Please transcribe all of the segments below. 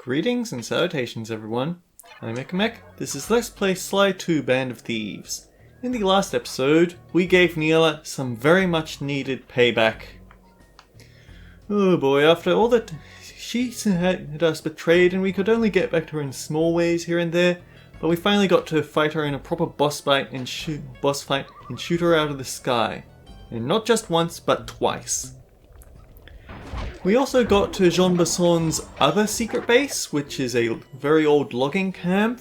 Greetings and salutations everyone, I'm Ekamek. This is Let's Play Sly 2 Band of Thieves. In the last episode, we gave Neela some very much needed payback. Oh boy, after all that she had us betrayed and we could only get back to her in small ways here and there, but we finally got to fight her in a proper boss fight and shoot her out of the sky. And not just once, but twice. We also got to Jean Besson's other secret base, which is a very old logging camp.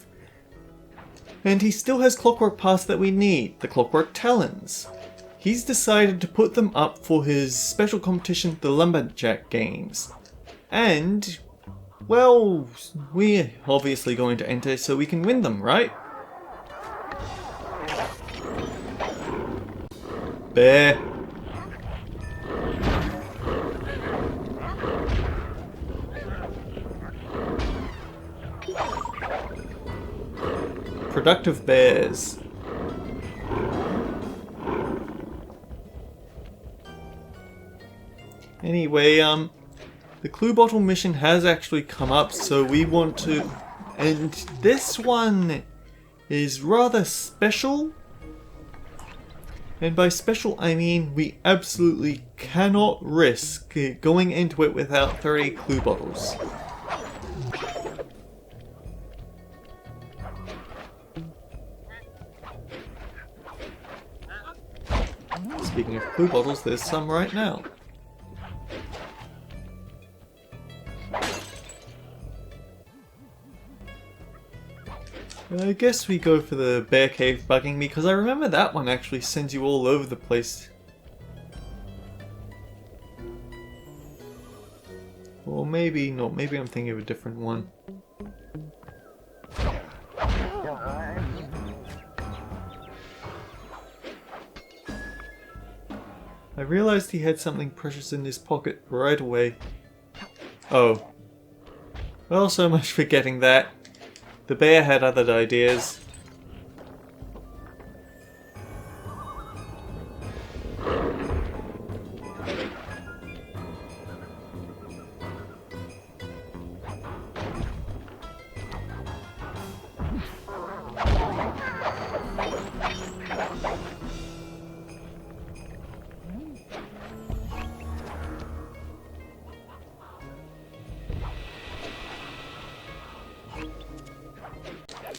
And he still has clockwork parts that we need, the clockwork talons. He's decided to put them up for his special competition, the Lumberjack Games. And, well, we're obviously going to enter so we can win them, right? Bear. Productive bears. Anyway, the clue bottle mission has actually come up, so we want to... And this one is rather special. And by special, I mean we absolutely cannot risk going into it without 30 clue bottles. Speaking of clue bottles, there's some right now. I guess we go for the bear cave bugging me, because I remember that one actually sends you all over the place. Or maybe not, maybe I'm thinking of a different one. I realized he had something precious in his pocket right away. Oh. Well, so much for getting that. The bear had other ideas.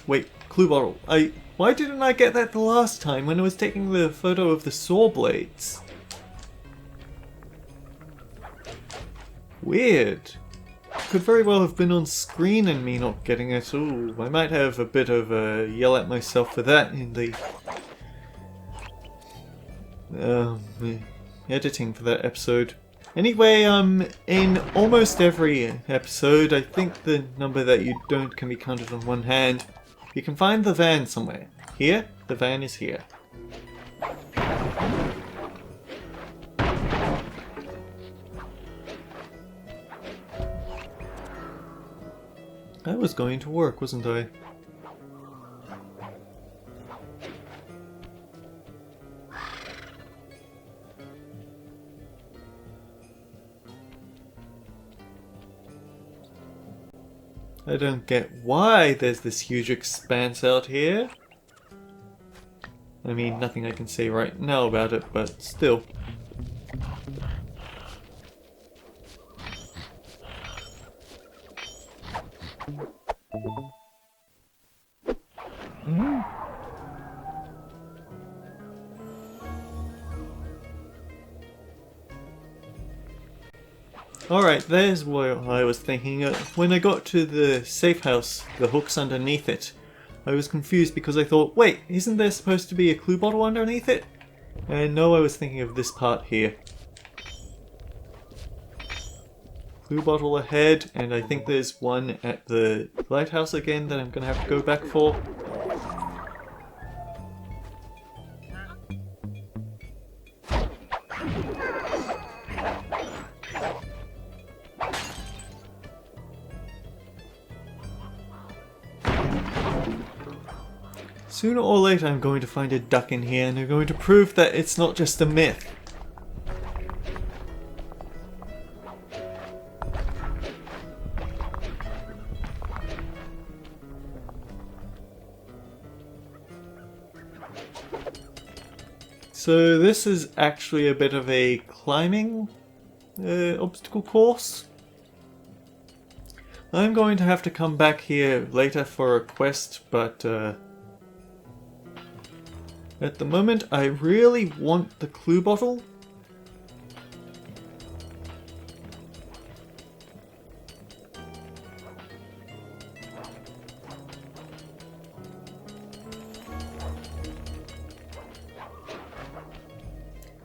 Wait, clue bottle. Why didn't I get that the last time when I was taking the photo of the saw blades? Weird. Could very well have been on screen and me not getting it. Ooh, I might have a bit of a yell at myself for that in the editing for that episode. Anyway, in almost every episode, I think the number that you don't can be counted on one hand. You can find the van somewhere. Here, the van is here. That was going to work, wasn't I? I don't get why there's this huge expanse out here. I mean, nothing I can say right now about it, but still. Alright, there's what I was thinking. When I got to the safe house, the hook's underneath it, I was confused because I thought, wait, isn't there supposed to be a clue bottle underneath it? And no, I was thinking of this part here. Clue bottle ahead, and I think there's one at the lighthouse again that I'm going to have to go back for. Sooner or later I'm going to find a duck in here and I'm going to prove that it's not just a myth. So this is actually a bit of a climbing obstacle course. I'm going to have to come back here later for a quest, but at the moment I really want the clue bottle.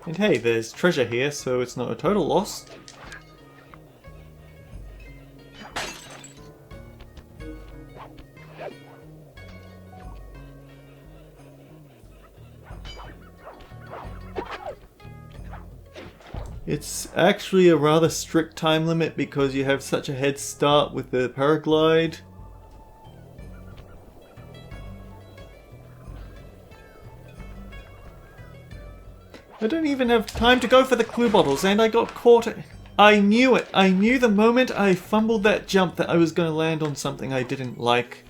And hey, there's treasure here, so it's not a total loss. It's actually a rather strict time limit because you have such a head start with the paraglide. I don't even have time to go for the clue bottles, and I got caught. I knew it. I knew the moment I fumbled that jump that I was going to land on something I didn't like.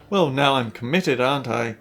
Well, now I'm committed, aren't I?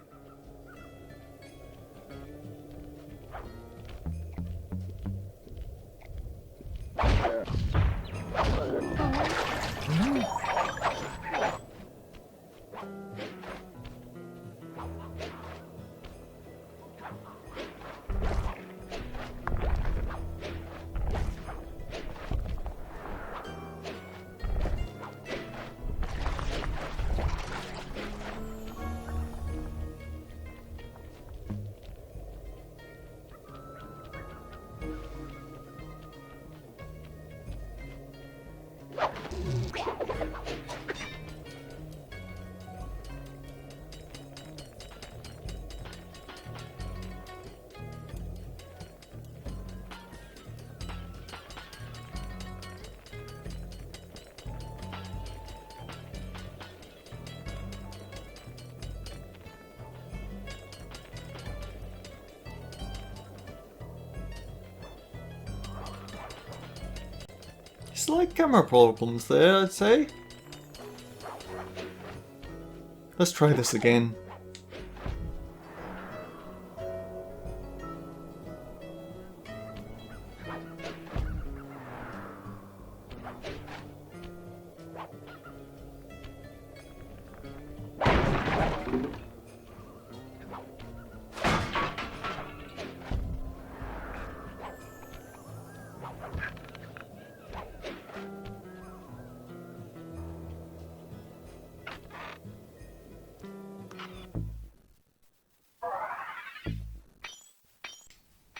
Slight camera problems there, I'd say. Let's try this again.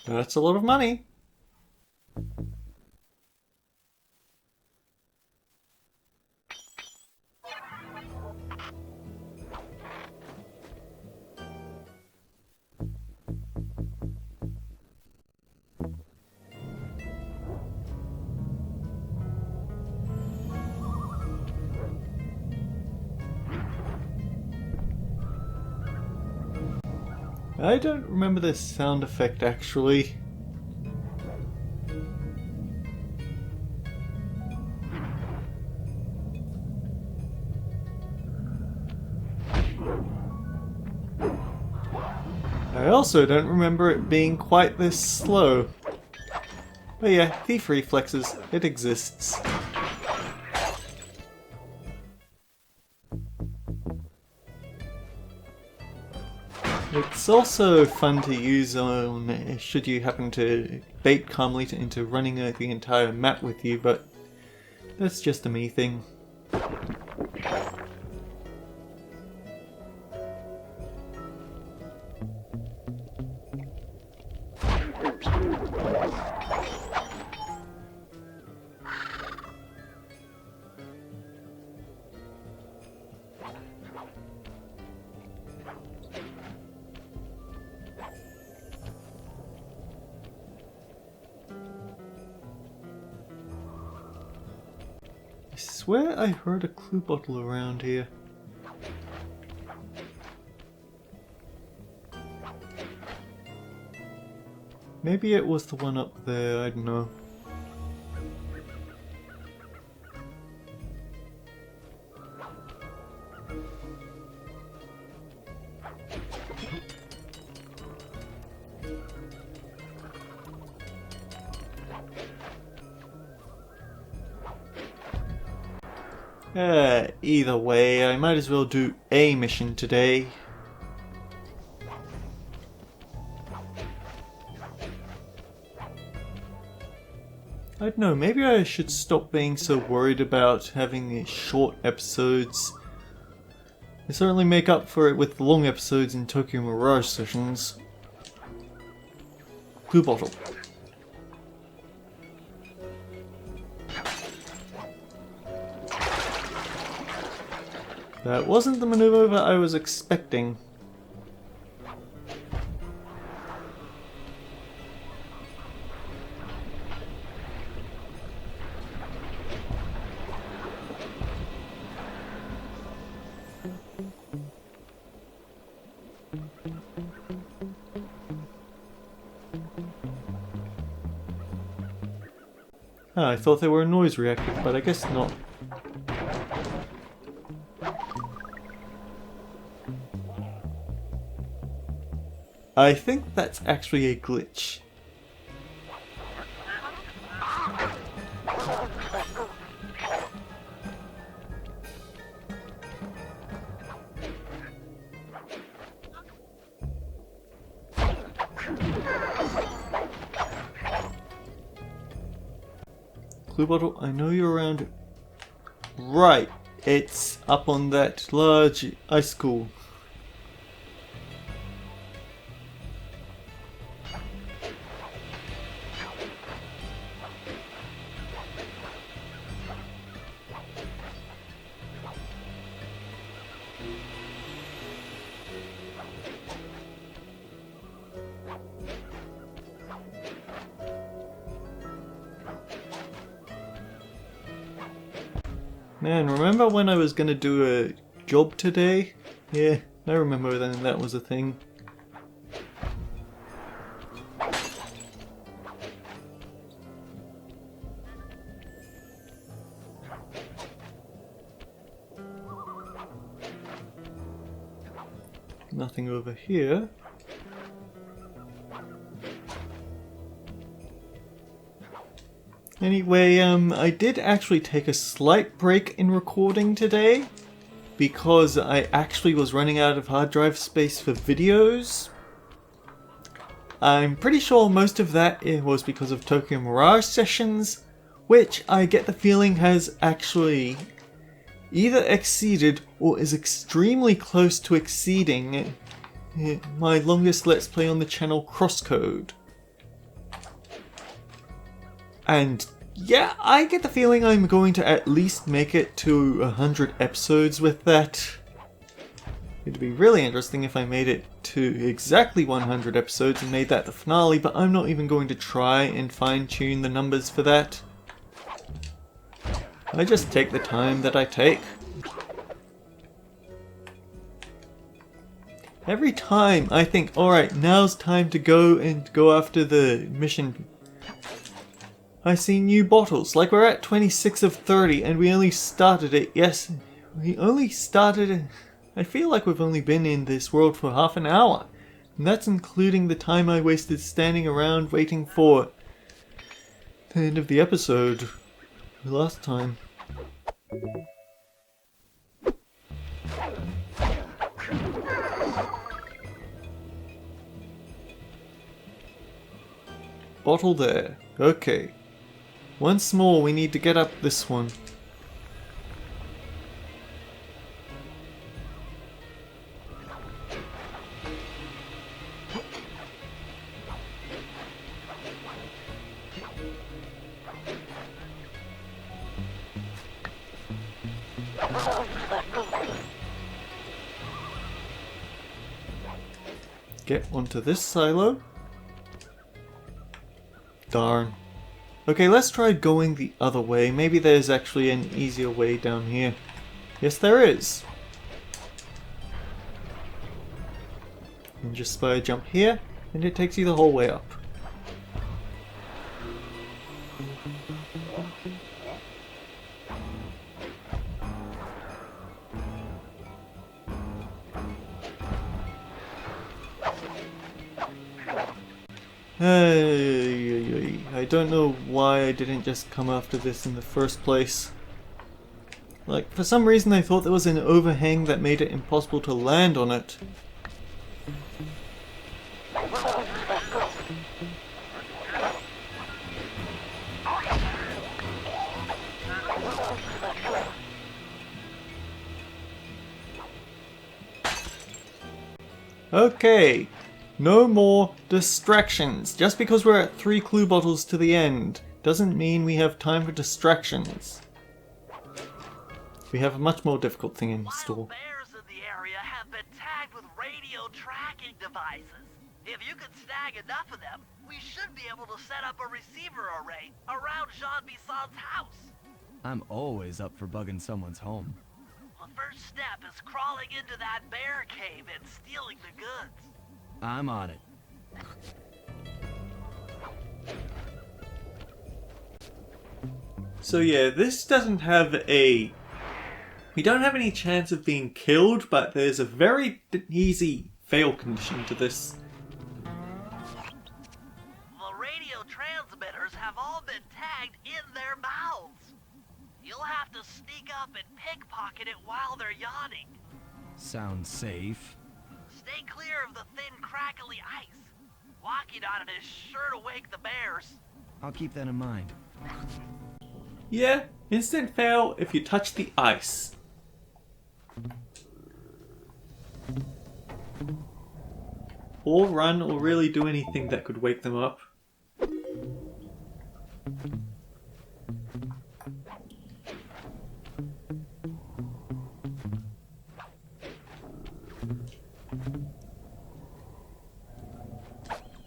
That's a lot of money. I don't remember this sound effect actually. I also don't remember it being quite this slow. But yeah, thief reflexes, it exists. It's also fun to use on should you happen to bait calmly into running the entire map with you, but that's just a me thing. I swear I heard a clue bottle around here. Maybe it was the one up there, I don't know. Either way, I might as well do a mission today. I don't know, maybe I should stop being so worried about having these short episodes. I certainly make up for it with the long episodes in Tokyo Mirage sessions. Blue bottle. That wasn't the maneuver I was expecting. I thought they were a noise reactor, but I guess not. I think that's actually a glitch. Blue bottle, I know you're around. Right, it's up on that large icicle. Man, remember when I was gonna do a job today? Yeah, I remember then that was a thing. Nothing over here. Anyway, I did actually take a slight break in recording today because I actually was running out of hard drive space for videos. I'm pretty sure most of that was because of Tokyo Mirage sessions, which I get the feeling has actually either exceeded or is extremely close to exceeding my longest Let's Play on the channel, Crosscode. And yeah, I get the feeling I'm going to at least make it to 100 episodes with that. It'd be really interesting if I made it to exactly 100 episodes and made that the finale, but I'm not even going to try and fine-tune the numbers for that. I just take the time that I take. Every time I think, alright, now's time to go after the mission, I see new bottles. Like, we're at 26 of 30 and we only started it. Yes, we only started it. I feel like we've only been in this world for half an hour. And that's including the time I wasted standing around waiting for the end of the episode last time. Bottle there. Okay. Once more, we need to get up this one. Get onto this silo. Darn. Okay, let's try going the other way. Maybe there's actually an easier way down here. Yes, there is. And just by a jump here, and it takes you the whole way up. I don't know why I didn't just come after this in the first place. Like, for some reason I thought there was an overhang that made it impossible to land on it. Okay, no more distractions. Just because we're at 3 clue bottles to the end doesn't mean we have time for distractions. We have a much more difficult thing in store. Wild bears in the area have been tagged with radio tracking devices. If you could snag enough of them, we should be able to set up a receiver array around Jean Bisson's house. I'm always up for bugging someone's home. The first step is crawling into that bear cave and stealing the goods. I'm on it. So yeah, this doesn't have a... We don't have any chance of being killed, but there's a very easy fail condition to this. The radio transmitters have all been tagged in their mouths. You'll have to sneak up and pickpocket it while they're yawning. Sounds safe. Stay clear of the thin, crackly ice. Walking on it is sure to wake the bears. I'll keep that in mind. Yeah, instant fail if you touch the ice. Or run or really do anything that could wake them up.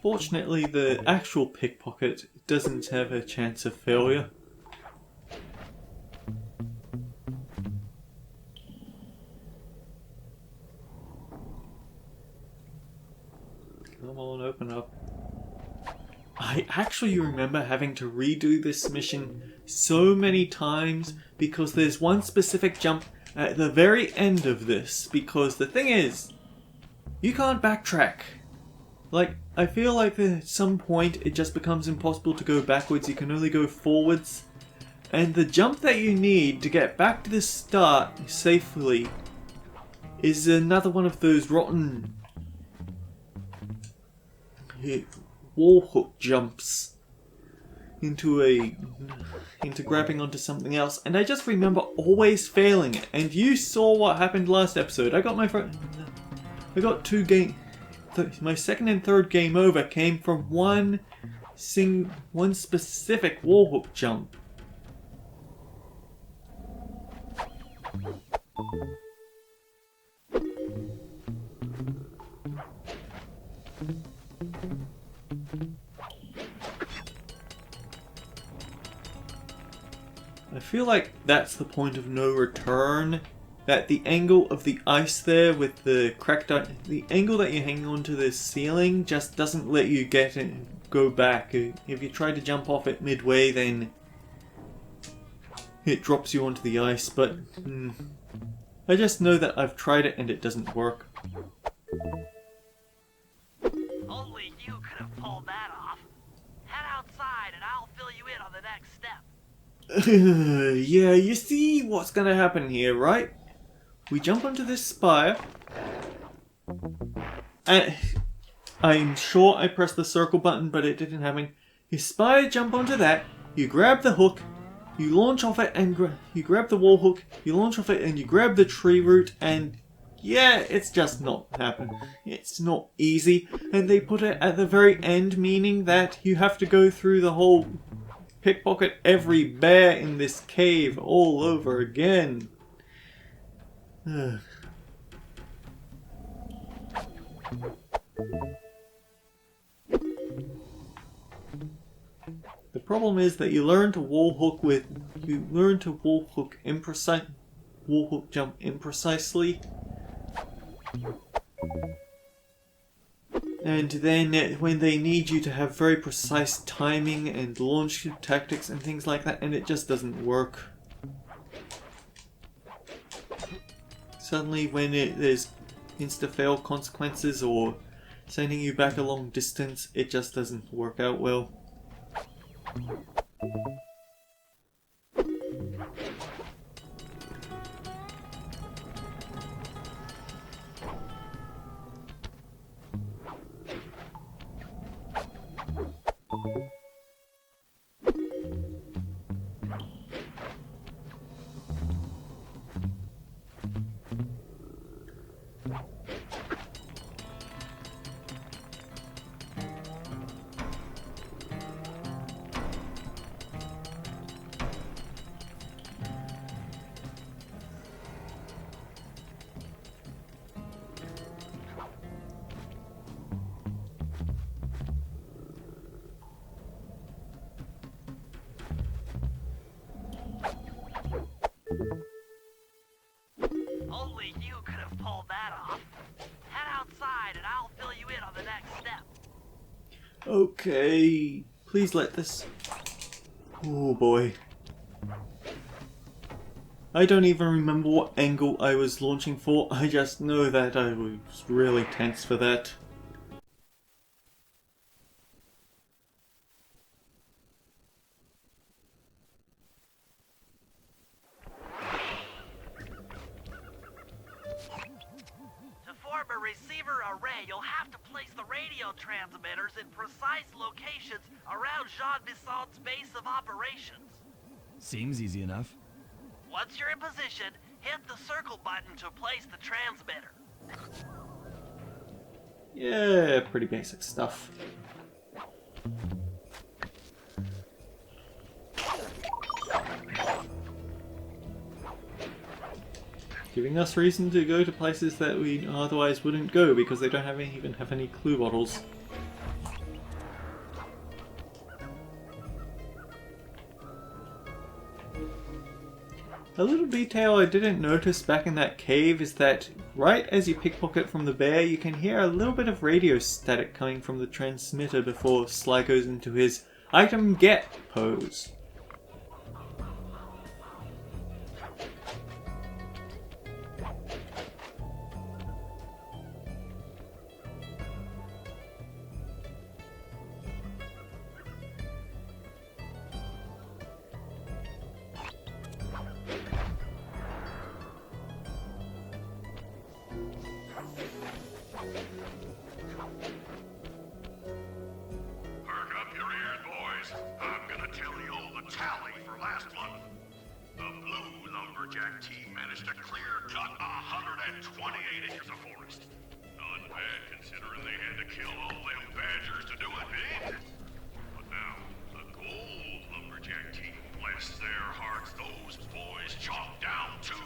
Fortunately, the actual pickpocket doesn't have a chance of failure. Come on, open up. I actually remember having to redo this mission so many times because there's one specific jump at the very end of this, because the thing is, you can't backtrack. Like, I feel like at some point it just becomes impossible to go backwards, you can only go forwards. And the jump that you need to get back to the start safely is another one of those rotten wall hook jumps into grabbing onto something else. And I just remember always failing it. And you saw what happened last episode. I got my second and third game over came from one specific wall hook jump. I feel like that's the point of no return. That the angle of the ice there with the cracked ice, the angle that you're hanging onto the ceiling just doesn't let you get it, go back. If you try to jump off it midway, then it drops you onto the ice. But I just know that I've tried it and it doesn't work. Only you could have pulled that off. Head outside and I'll fill you in on the next step. Yeah, you see what's gonna happen here, right? We jump onto this spire, and I'm sure I pressed the circle button, but it didn't happen. You spire, jump onto that, you grab the hook, you launch off it, and you grab the wall hook, you launch off it, and you grab the tree root, and yeah, it's just not happening. It's not easy, and they put it at the very end, meaning that you have to go through the whole pickpocket every bear in this cave all over again. The problem is that you learn to wall hook jump imprecisely, and then when they need you to have very precise timing and launch tactics and things like that, and it just doesn't work. Suddenly when there's insta-fail consequences or sending you back a long distance, it just doesn't work out well. Only you could have pulled that off. Head outside and I'll fill you in on the next step. Okay, please let this... Oh boy. I don't even remember what angle I was launching for, I just know that I was really tense for that. To form a receiver array, you'll have to place the radio transmitters in precise locations around Jean Bison's base of operations. Seems easy enough. Once you're in position, hit the circle button to place the transmitter. Yeah, pretty basic stuff. Giving us reason to go to places that we otherwise wouldn't go because they don't even have any clue bottles. A little detail I didn't notice back in that cave is that right as you pickpocket from the bear, you can hear a little bit of radio static coming from the transmitter before Sly goes into his item get pose. Team managed to clear cut 128 acres of forest. Not bad considering they had to kill all them badgers to do it, eh? But now, the gold lumberjack team, bless their hearts, those boys chopped down 211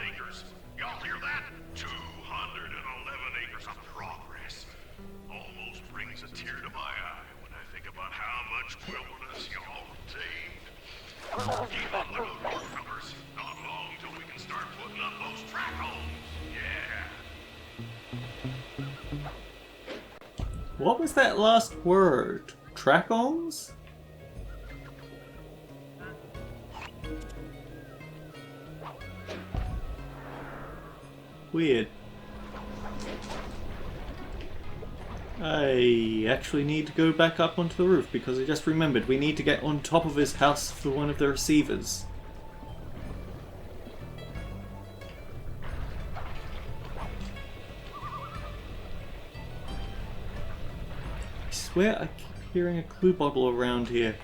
acres. Y'all hear that? 211 acres of progress. Almost brings a tear to my eye when I think about how much wilderness y'all tamed. Keep on the road, fellas. Not long till we can start putting up those track homes. Yeah. What was that last word? Track-ons? Weird. I actually need to go back up onto the roof because I just remembered we need to get on top of his house for one of the receivers. I swear I keep hearing a clue bottle around here.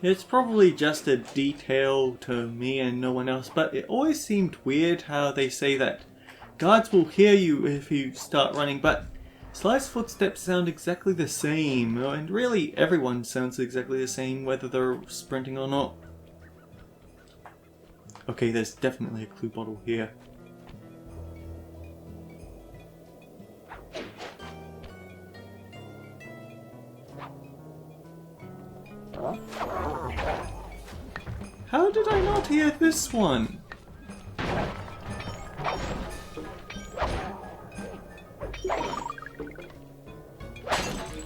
It's probably just a detail to me and no one else, but it always seemed weird how they say that guards will hear you if you start running, but Sly's footsteps sound exactly the same, and really everyone sounds exactly the same whether they're sprinting or not. Okay, there's definitely a clue bottle here. How did I not hear this one?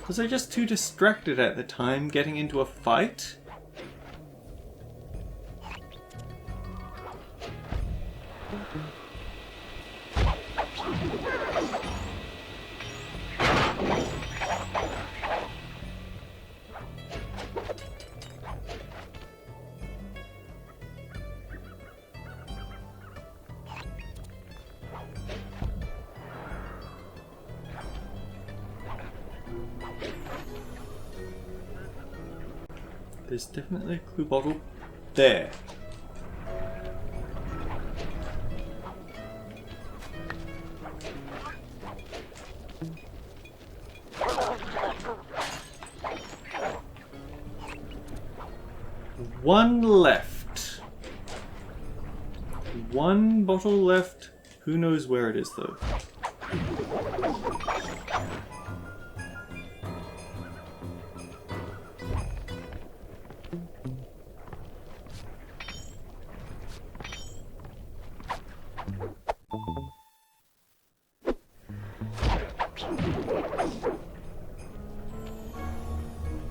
Was I just too distracted at the time getting into a fight? There's definitely a clue bottle there. One left. one bottle left. Who knows where it is though.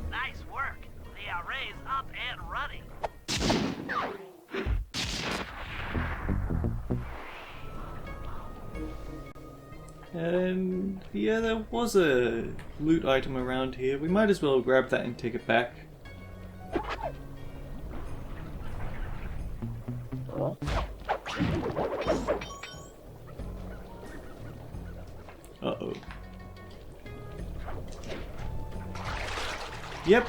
Nice work. The array's up and running. And yeah, there was a loot item around here. We might as well grab that and take it back. Uh-oh. Yep.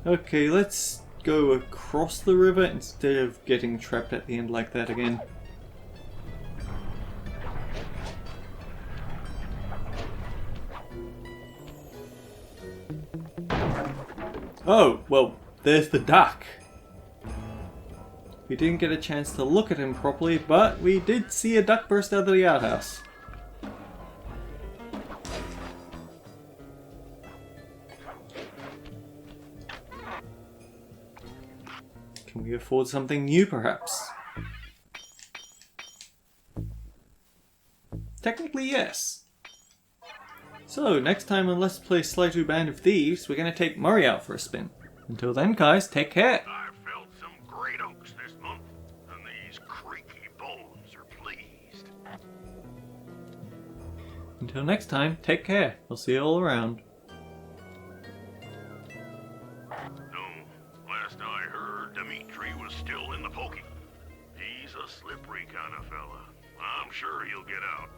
Okay, let's go across the river instead of getting trapped at the end like that again. Oh, well, there's the duck. We didn't get a chance to look at him properly, but we did see a duck burst out of the outhouse. Can we afford something new, perhaps? Technically, yes. So, next time on Let's Play Sly 2 Band of Thieves, we're going to take Murray out for a spin. Until then, guys, take care. I felt some great oaks this month, and these creaky bones are pleased. Until next time, take care. We'll see you all around. No, last I heard, Dimitri was still in the pokey. He's a slippery kind of fella. I'm sure he'll get out.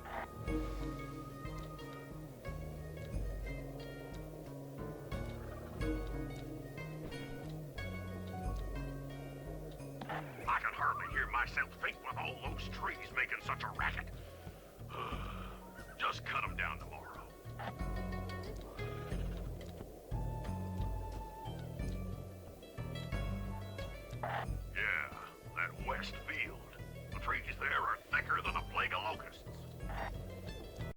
I can hardly hear myself think with all those trees making such a racket. Just cut them down tomorrow.